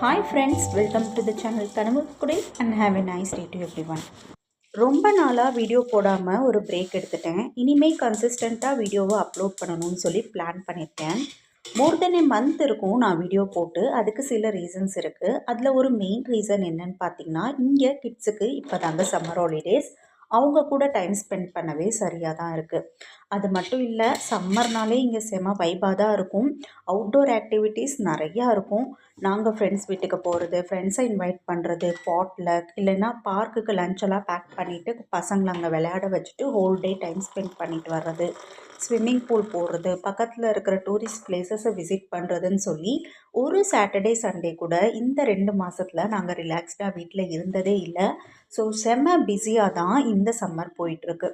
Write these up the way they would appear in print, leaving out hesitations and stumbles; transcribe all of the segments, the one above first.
Hi friends, welcome to the channel Kanavukudai and have a nice day to everyone. ரொம்ப நாளாக video போடாமல் ஒரு break எடுத்துட்டேன். இனிமேல் கன்சிஸ்டண்ட்டாக வீடியோவை அப்லோட் பண்ணணும்னு சொல்லி பிளான் பண்ணியிருக்கேன். மோர் தென் a மந்த் இருக்கும் நான் வீடியோ போட்டு. அதுக்கு சில ரீசன்ஸ் இருக்குது. அதில் ஒரு மெயின் ரீசன் என்னன்னு பார்த்தீங்கன்னா, இங்கே கிட்ஸுக்கு இப்போ தாங்க சம்மர் ஹாலிடேஸ். அவங்க கூட டைம் ஸ்பெண்ட் பண்ணவே சரியாக தான் இருக்குது. அது மட்டும் இல்லை, சம்மர்னாலே இங்கே செம வைபாக தான் இருக்கும். அவுட்டோர் ஆக்டிவிட்டீஸ் நிறையா இருக்கும். நாங்கள் ஃப்ரெண்ட்ஸ் வீட்டுக்கு போகிறது, ஃப்ரெண்ட்ஸை இன்வைட் பண்ணுறது, பாட்லக் இல்லைன்னா பார்க்குக்கு லஞ்செல்லாம் பேக் பண்ணிவிட்டு பசங்களை அங்கே விளையாட வச்சுட்டு ஹோல் டே டைம் ஸ்பெண்ட் பண்ணிட்டு வர்றது, ஸ்விம்மிங் பூல் போடுறது, பக்கத்தில் இருக்கிற டூரிஸ்ட் பிளேசஸை விசிட் பண்ணுறதுன்னு சொல்லி ஒரு சாட்டர்டே சண்டே கூட இந்த 2 மாதத்தில் நாங்கள் ரிலாக்ஸ்டாக வீட்டில் இருந்ததே இல்லை. ஸோ செம்ம பிஸியாக தான் இந்த சம்மர் போயிட்டுருக்கு.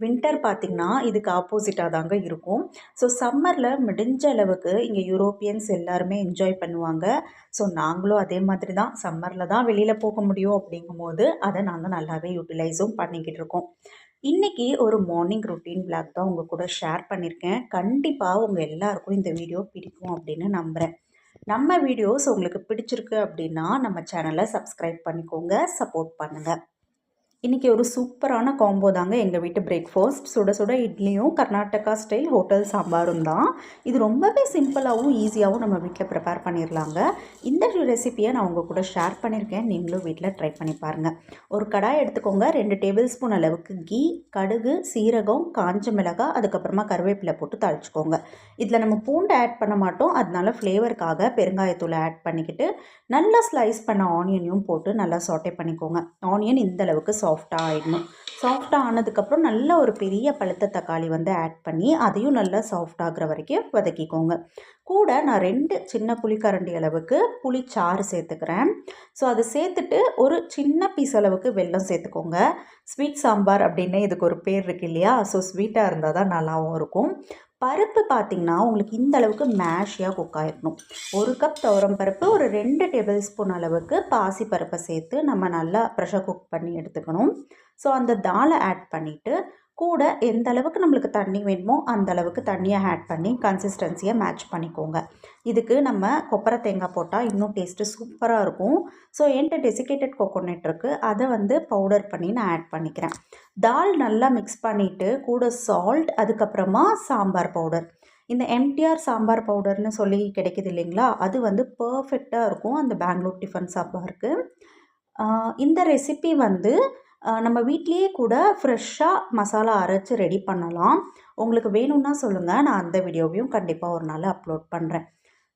வின்டர் பார்த்திங்கன்னா இதுக்கு ஆப்போசிட்டாக தாங்க இருக்கும். ஸோ சம்மரில் முடிஞ்ச அளவுக்கு இங்கே யூரோப்பியன்ஸ் எல்லாருமே என்ஜாய் பண்ணுவாங்க. ஸோ நாங்களும் அதே மாதிரி தான் சம்மரில் தான் வெளியில் போக முடியும். அப்படிங்கும்போது அதை நாங்கள் நல்லாவே யூட்டிலைஸும் பண்ணிக்கிட்டு இருக்கோம். இன்றைக்கி ஒரு மார்னிங் ரொட்டீன் விளாக் தான் உங்கள் கூட ஷேர் பண்ணியிருக்கேன். கண்டிப்பாக உங்கள் எல்லாருக்கும் இந்த வீடியோ பிடிக்கும் அப்படின்னு நம்புகிறேன். நம்ம வீடியோஸ் உங்களுக்கு பிடிச்சிருக்கு அப்படின்னா நம்ம சேனலை சப்ஸ்கிரைப் பண்ணிக்கோங்க, சப்போர்ட் பண்ணுங்கள். இன்றைக்கி ஒரு சூப்பரான காம்போ தாங்க எங்கள் வீட்டு பிரேக்ஃபாஸ்ட். சுட சுட இட்லியும் கர்நாடகா ஸ்டைல் ஹோட்டல் சாம்பாரும் தான். இது ரொம்பவே சிம்பிளாகவும் ஈஸியாகவும் நம்ம வீட்டில் ப்ரிப்பேர் பண்ணிடலாங்க. இந்த ரெசிப்பியை நான் உங்கள் கூட ஷேர் பண்ணியிருக்கேன். நீங்களும் வீட்டில் ட்ரை பண்ணி பாருங்கள். ஒரு கடாய் எடுத்துக்கோங்க. 2 டேபிள் ஸ்பூன் அளவுக்கு கீ, கடுகு, சீரகம், காஞ்ச மிளகாய், அதுக்கப்புறமா கருவேப்பிலை போட்டு தாளிச்சுக்கோங்க. இதில் நம்ம பூண்டு ஆட் பண்ண மாட்டோம், அதனால ஃப்ளேவருக்காக பெருங்காயத்தூளை ஆட் பண்ணிக்கிட்டு நல்லா ஸ்லைஸ் பண்ண ஆனியனையும் போட்டு நல்லா சாட்டே பண்ணிக்கோங்க. ஆனியன் இந்த அளவுக்கு சாஃப்டாக ஆகிடணும். சாஃப்டாக ஆனதுக்கப்புறம் நல்ல ஒரு பெரிய பழுத்த தக்காளி ஆட் பண்ணி அதையும் நல்லா சாஃப்டாகிற வரைக்கும் வதக்கிக்கோங்க. கூட நான் 2 சின்ன புளிக்கரண்டி அளவுக்கு புளிச்சாறு சேர்த்துக்கிறேன். ஸோ அதை சேர்த்துட்டு ஒரு சின்ன பீஸ் அளவுக்கு வெல்லம் சேர்த்துக்கோங்க. ஸ்வீட் சாம்பார் அப்படின்னு இதுக்கு ஒரு பேர் இருக்கு இல்லையா? ஸோ ஸ்வீட்டாக இருந்தால் தான் நல்லாவும் இருக்கும். பருப்பு பார்த்திங்கன்னா உங்களுக்கு இந்த அளவுக்கு மேஷியாக குக் ஆகிடணும். 1 கப் துவரம் பருப்பு, ஒரு 2 டேபிள் ஸ்பூன் அளவுக்கு பாசி பருப்பை சேர்த்து நம்ம நல்லா ப்ரெஷர் குக் பண்ணி எடுத்துக்கணும். ஸோ அந்த தாலை ஆட் பண்ணிவிட்டு கூட எந்த அளவுக்கு நம்மளுக்கு தண்ணி வேணுமோ அந்த அளவுக்கு தண்ணியை ஆட் பண்ணி கன்சிஸ்டன்சியை மேட்ச் பண்ணிக்கோங்க. இதுக்கு நம்ம கொப்பரை தேங்காய் போட்டால் இன்னும் டேஸ்ட்டு சூப்பராக இருக்கும். ஸோ என்கிட்ட டெசிகேட்டட் கோகோனட் இருக்குது, அதை பவுடர் பண்ணி நான் ஆட் பண்ணிக்கிறேன். தால் நல்லா மிக்ஸ் பண்ணிவிட்டு கூட சால்ட், அதுக்கப்புறமா சாம்பார் பவுடர். இந்த எம்டிஆர் சாம்பார் பவுடர்னு சொல்லி கிடைக்கிது இல்லைங்களா? அது பர்ஃபெக்டாக இருக்கும் அந்த பெங்களூர் டிஃபன் சாம்பாருக்கு. இந்த ரெசிபி நம்ம வீட்லேயே கூட ஃப்ரெஷ்ஷாக மசாலா அரைச்சி ரெடி பண்ணலாம். உங்களுக்கு வேணும்னா சொல்லுங்கள், நான் அந்த வீடியோவையும் கண்டிப்பாக ஒரு நாள் அப்லோட் பண்ணுறேன்.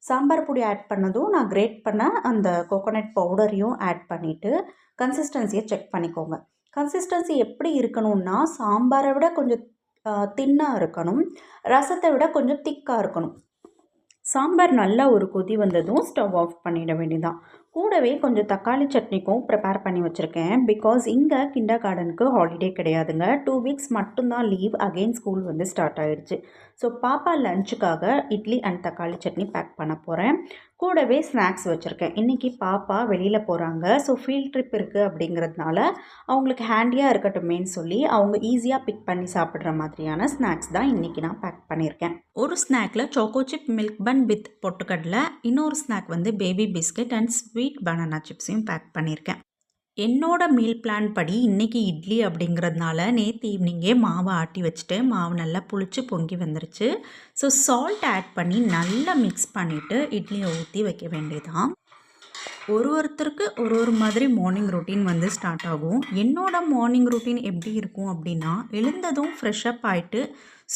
சாம்பார் பொடி ஆட் பண்ணதும் நான் கிரேட் பண்ண அந்த கோகோனட் பவுடரையும் ஆட் பண்ணிவிட்டு கன்சிஸ்டன்சியை செக் பண்ணிக்கோங்க. கன்சிஸ்டன்சி எப்படி இருக்கணும்னா, சாம்பாரை விட கொஞ்சம் தின்னாக இருக்கணும், ரசத்தை விட கொஞ்சம் திக்காக இருக்கணும். சாம்பார் நல்லா ஒரு கொதி வந்ததும் ஸ்டவ் ஆஃப் பண்ணிட வேண்டியதான். கூடவே கொஞ்சம் தக்காளி சட்னிக்கும் ப்ரிப்பேர் பண்ணி வச்சுருக்கேன். பிகாஸ் இங்கே கிண்டர் கார்டனுக்கு ஹாலிடே கிடையாதுங்க. 2 வீக்ஸ் மட்டும்தான் லீவ். அகெயின் ஸ்கூல் ஸ்டார்ட் ஆகிடுச்சு. ஸோ பாப்பா லஞ்சுக்காக இட்லி அண்ட் தக்காளி சட்னி பேக் பண்ண போகிறேன். கூடவே ஸ்நாக்ஸ் வச்சுருக்கேன். இன்றைக்கி பாப்பா வெளியில் போகிறாங்க. ஸோ ஃபீல்ட் ட்ரிப் இருக்குது அப்படிங்கிறதுனால அவங்களுக்கு ஹேண்டியாக இருக்கட்டுமேன்னு சொல்லி அவங்க ஈஸியாக பிக் பண்ணி சாப்பிட்ற மாதிரியான ஸ்நாக்ஸ் தான் இன்றைக்கி நான் பேக் பண்ணியிருக்கேன். ஒரு ஸ்நாக்கில் choco chip milk bun with பொட்டுக்கடலை, இன்னொரு snack baby biscuit and sweet banana சிப்ஸையும் பேக் பண்ணியிருக்கேன். என்னோட மீல் பிளான் படி இன்றைக்கி இட்லி அப்படிங்கிறதுனால நேற்று ஈவினிங்கே மாவை ஆட்டி வச்சுட்டு மாவு நல்லா புளிச்சு பொங்கி வந்துருச்சு. ஸோ சால்ட் ஆட் பண்ணி நல்லா மிக்ஸ் பண்ணிவிட்டு இட்லியை ஊற்றி வைக்க வேண்டியதான். ஒருத்தருக்கு ஒரு மாதிரி மார்னிங் ரொட்டீன் ஸ்டார்ட் ஆகும். என்னோடய மார்னிங் ரொட்டீன் எப்படி இருக்கும் அப்படின்னா, எழுந்ததும் ஃப்ரெஷ்அப் ஆகிட்டு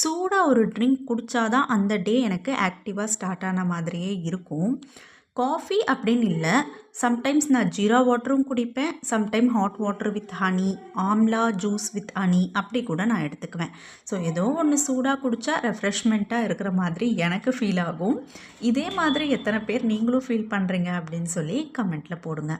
சூடாக ஒரு ட்ரிங்க் குடித்தாதான் அந்த டே எனக்கு ஆக்டிவாக ஸ்டார்ட் ஆன மாதிரியே இருக்கும். காஃபி அப்படின்னு இல்லை, சம்டைம்ஸ் நான் ஜீரா வாட்டரும் குடிப்பேன், sometime hot water with honey, amla juice with honey அப்படி கூட நான் எடுத்துக்குவேன். ஸோ ஏதோ ஒன்று சூடாக குடித்தா ரெஃப்ரெஷ்மெண்ட்டாக இருக்கிற மாதிரி எனக்கு ஃபீல் ஆகும். இதே மாதிரி எத்தனை பேர் நீங்களும் ஃபீல் பண்ணுறீங்க அப்படின்னு சொல்லி கமெண்ட்டில் போடுங்க.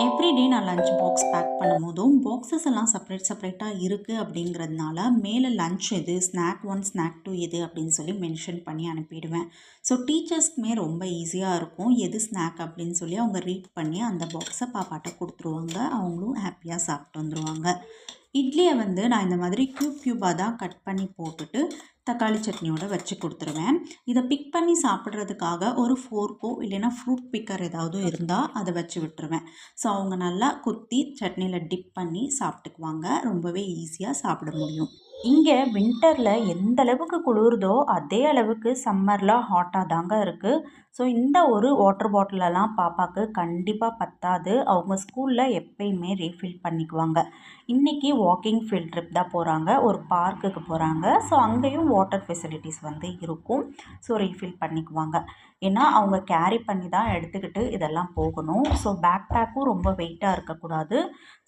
எவ்ரிடே நான் லஞ்ச் பாக்ஸ் பேக் பண்ணும்போதும் பாக்ஸஸ் எல்லாம் செப்பரேட்டாக இருக்குது அப்படிங்கிறதுனால மேலே லஞ்ச் எது, ஸ்நாக் 1 ஸ்நாக் 2 எது அப்படின்னு சொல்லி மென்ஷன் பண்ணி அனுப்பிடுவேன். ஸோ டீச்சர்ஸ்க்குமே ரொம்ப ஈஸியாக இருக்கும். எது ஸ்நாக் அப்படின்னு சொல்லி அவங்க ரீட் பண்ணி அந்த பாக்ஸை பாப்பாட்ட கொடுத்துருவாங்க. அவங்களும் ஹாப்பியாக சாப்பிட்டு வந்துடுவாங்க. இட்லியை வந்து நான் இந்த மாதிரி க்யூபாக தான் கட் பண்ணி போட்டுட்டு தக்காளி சட்னியோட வச்சு கொடுத்துருவேன். இதை பிக் பண்ணி சாப்பிட்றதுக்காக ஒரு ஃபோர்க்கோ இல்லைன்னா ஃப்ரூட் பிக்கர் ஏதாவது இருந்தால் அதை வச்சு விட்டுருவேன். ஸோ அவங்க நல்லா குத்தி சட்னியில் டிப் பண்ணி சாப்பிட்டுக்குவாங்க. ரொம்பவே ஈஸியாக சாப்பிட முடியும். இங்கே வின்டரில் எந்த அளவுக்கு குளிருதோ அதே அளவுக்கு சம்மரில் ஹாட்டாக தாங்க இருக்குது. ஸோ இந்த ஒரு வாட்டர் பாட்டிலெல்லாம் பாப்பாவுக்கு கண்டிப்பாக பத்தாது. அவங்க ஸ்கூலில் எப்பயுமே ரீஃபில் பண்ணிக்குவாங்க. இன்றைக்கி வாக்கிங் ஃபீல்ட் ட்ரிப் தான் போகிறாங்க. ஒரு பார்க்குக்கு போகிறாங்க. ஸோ அங்கேயும் வாட்டர் ஃபெசிலிட்டிஸ் வந்து இருக்கும். ஸோ ரீஃபில் பண்ணிக்குவாங்க. ஏன்னா அவங்க கேரி பண்ணி தான் எடுத்துக்கிட்டு இதெல்லாம் போகணும். ஸோ பேக் பேக்கும் ரொம்ப வெயிட்டாக இருக்கக்கூடாது.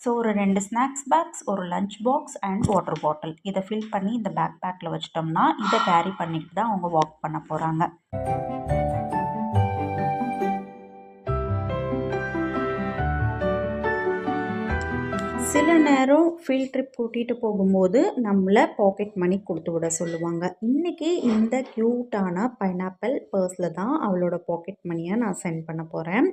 ஸோ ஒரு 2 ஸ்நாக்ஸ் பேக்ஸ், ஒரு lunch box and water bottle இதை ஃபில் பண்ணி இந்த பேக் பேக்கில் வச்சிட்டோம்னா இதை கேரி பண்ணிட்டு தான் அவங்க வாக் பண்ண போகிறாங்க. சில நேரம் ஃபீல்ட் ட்ரிப் கூட்டிகிட்டு போகும்போது நம்மளை பாக்கெட் மணி கொடுத்து விட சொல்லுவாங்க. இன்றைக்கி இந்த க்யூட்டான பைனாப்பிள் பர்ஸில் தான் அவளோட பாக்கெட் மணியை நான் சென்ட் பண்ண போகிறேன்.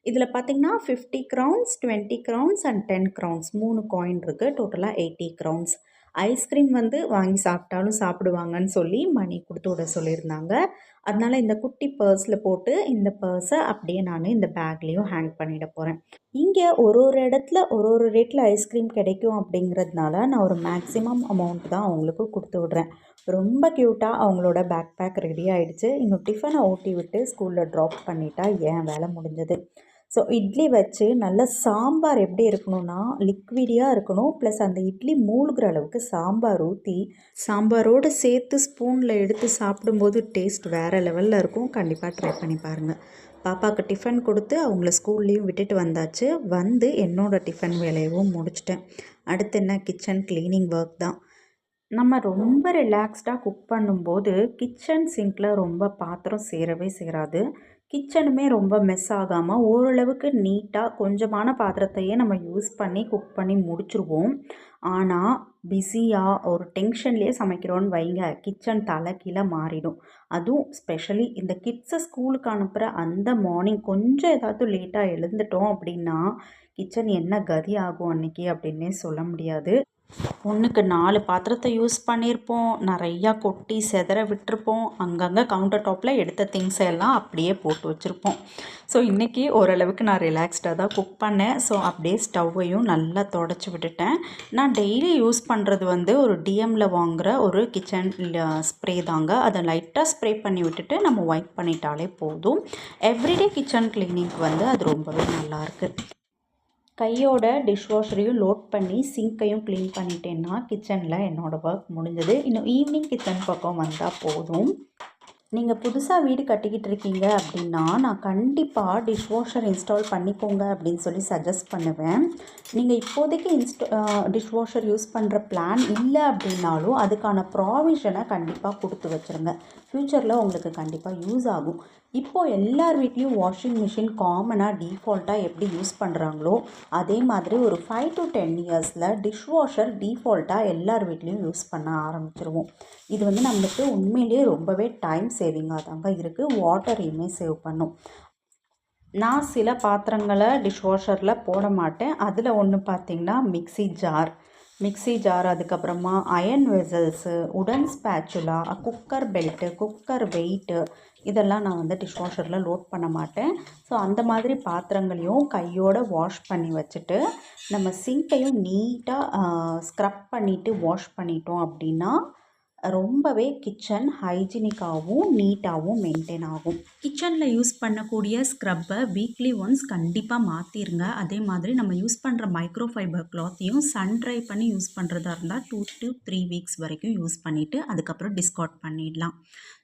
இதில் பார்த்திங்கன்னா 50 crowns, 20 crowns and 10 crowns 3 coin இருக்குது. டோட்டலாக 80 crowns. ஐஸ்கிரீம் வந்து வாங்கி சாப்பிட்டாலும் சாப்பிடுவாங்கன்னு சொல்லி மணி கொடுத்து விட சொல்லியிருந்தாங்க. அதனால் இந்த குட்டி பர்ஸில் போட்டு இந்த பர்ஸை அப்படியே நான் இந்த பேக்லேயும் ஹேங் பண்ணிட போகிறேன். இங்கே ஒரு இடத்துல ஒரு ரேட்டில் ஐஸ்கிரீம் கிடைக்கும் அப்படிங்கிறதுனால நான் ஒரு மேக்ஸிமம் அமௌண்ட் தான் அவங்களுக்கு கொடுத்து விட்றேன். ரொம்ப க்யூட்டாக அவங்களோட பேக் பேக் ரெடி ஆகிடுச்சு. இன்னும் டிஃபனை ஊட்டி விட்டு ஸ்கூலில் ட்ராப் பண்ணிட்டா என் வேலை முடிஞ்சது. ஸோ இட்லி வச்சு நல்ல சாம்பார் எப்படி இருக்கணும்னா லிக்விடியாக இருக்கணும். ப்ளஸ் அந்த இட்லி மூழ்கிற அளவுக்கு சாம்பார் ஊற்றி சாம்பாரோடு சேர்த்து ஸ்பூனில் எடுத்து சாப்பிடும்போது டேஸ்ட் வேறு லெவலில் இருக்கும். கண்டிப்பாக ட்ரை பண்ணி பாருங்கள். பாப்பாவுக்கு டிஃபன் கொடுத்து அவங்கள ஸ்கூல்லேயும் விட்டுட்டு வந்தாச்சு. வந்து என்னோடய டிஃபன் வேலையவும் முடிச்சிட்டேன். அடுத்து என்ன, கிச்சன் க்ளீனிங் ஒர்க் தான். நம்ம ரொம்ப ரிலாக்ஸ்டாக குக் பண்ணும்போது கிச்சன் சிங்கில் ரொம்ப பாத்திரம் சேரவே சேராது. கிச்சனுமே ரொம்ப மெஸ் ஆகாமல் ஓரளவுக்கு நீட்டாக கொஞ்சமான பாத்திரத்தையே நம்ம யூஸ் பண்ணி குக் பண்ணி முடிச்சுருவோம். ஆனால் பிஸியாக ஒரு டென்ஷன்லேயே சமைக்கிறோன்னு வைங்க, கிச்சன் தலைகீழ மாறிடும். அதுவும் ஸ்பெஷலி இந்த கிட்ஸை ஸ்கூலுக்கு அனுப்புகிற அந்த மார்னிங் கொஞ்சம் ஏதாவது லேட்டாக எழுந்துட்டோம் அப்படின்னா கிச்சன் என்ன கதி ஆகும் அன்றைக்கி அப்படின்னே சொல்ல முடியாது. ஒன்றுக்கு 4 பாத்திரத்தை யூஸ் பண்ணியிருப்போம். நிறையா கொட்டி செதற விட்டுருப்போம். அங்கங்கே கவுண்டர் டாப்பில் எடுத்த திங்ஸை எல்லாம் அப்படியே போட்டு வச்சுருப்போம். ஸோ இன்றைக்கி ஓரளவுக்கு நான் ரிலாக்ஸ்டாக தான் குக் பண்ணேன். ஸோ அப்படியே ஸ்டவ்வையும் நல்லா தொடச்சி விட்டுட்டேன். நான் டெய்லி யூஸ் பண்ணுறது வந்து ஒரு டிஎம்மில் வாங்குகிற ஒரு கிச்சன் ஸ்ப்ரே தாங்க. அதை லைட்டாக ஸ்ப்ரே பண்ணி விட்டுட்டு நம்ம ஒயிட் பண்ணிட்டாலே போதும். எவ்ரிடே கிச்சன் கிளீனிங்க்கு வந்து அது ரொம்பவே நல்லாயிருக்கு. கையோட டிஷ்வாஷரையும் லோட் பண்ணி சிங்க்கையும் க்ளீன் பண்ணிட்டேன்னா கிச்சனில் என்னோடய ஒர்க் முடிஞ்சது. இன்னும் ஈவினிங் கிச்சன் பக்கம் வந்தால் போதும். நீங்கள் புதுசாக வீடு கட்டிக்கிட்டு இருக்கீங்க அப்படின்னா நான் கண்டிப்பாக டிஷ்வாஷர் இன்ஸ்டால் பண்ணிக்கோங்க அப்படின்னு சொல்லி சஜஸ்ட் பண்ணுவேன். நீங்கள் இப்போதைக்கு டிஷ்வாஷர் யூஸ் பண்ணுற பிளான் இல்லை அப்படின்னாலும் அதுக்கான ப்ராவிஷனை கண்டிப்பாக கொடுத்து வச்சுருங்க. ஃப்யூச்சரில் உங்களுக்கு கண்டிப்பாக யூஸ் ஆகும். இப்போது எல்லார் வீட்லேயும் வாஷிங் மிஷின் காமனாக டிஃபால்ட்டாக எப்படி யூஸ் பண்ணுறாங்களோ அதே மாதிரி ஒரு 5 to 10 இயர்ஸில் டிஷ்வாஷர் டிஃபால்ட்டாக எல்லார் வீட்லேயும் யூஸ் பண்ண ஆரம்பிச்சிருவோம். இது வந்து நம்மளுக்கு உண்மையிலேயே ரொம்பவே டைம் சேவிங்காக தாங்க இருக்குது. வாட்டரையுமே சேவ் பண்ணும். நான் சில பாத்திரங்களை டிஷ்வாஷரில் போட மாட்டேன். அதில் ஒன்று பார்த்திங்கன்னா மிக்ஸி ஜார், அதுக்கப்புறமா அயர்ன் வெசல்ஸு, உடன் spatula, cooker belt, cooker weight இதெல்லாம் நான் வந்து டிஷ்வாஷரில் லோட் பண்ண மாட்டேன். ஸோ அந்த மாதிரி பாத்திரங்களையும் கையோடு வாஷ் பண்ணி வச்சுட்டு நம்ம சிங்க்கையும் நீட்டாக ஸ்க்ரப் பண்ணிவிட்டு வாஷ் பண்ணிட்டோம் அப்படின்னா ரொம்பவே கிச்சன் ஹைஜீனிக்காகவும் நீட்டாகவும் மெயின்டைன் ஆகும். கிச்சனில் யூஸ் பண்ணக்கூடிய ஸ்க்ரப்பை வீக்லி ஒன்ஸ் கண்டிப்பாக மாற்றிடுங்க. அதே மாதிரி நம்ம யூஸ் பண்ணுற மைக்ரோஃபைபர் கிளாத்தையும் சன் ட்ரை பண்ணி யூஸ் பண்ணுறதா இருந்தால் 2 to 3 வீக்ஸ் வரைக்கும் யூஸ் பண்ணிவிட்டு அதுக்கப்புறம் டிஸ்கார்ட் பண்ணிடலாம்.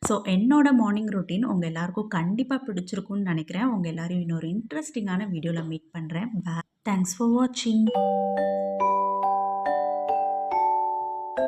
ஸோ என்னோடய மார்னிங் ரொட்டீன் உங்கள் எல்லாருக்கும் கண்டிப்பாக பிடிச்சிருக்குன்னு நினைக்கிறேன். உங்கள் எல்லோரும் இன்னொரு இன்ட்ரெஸ்டிங்கான வீடியோவில் மீட் பண்ணுறேன். தேங்க்ஸ் ஃபார் வாட்சிங்.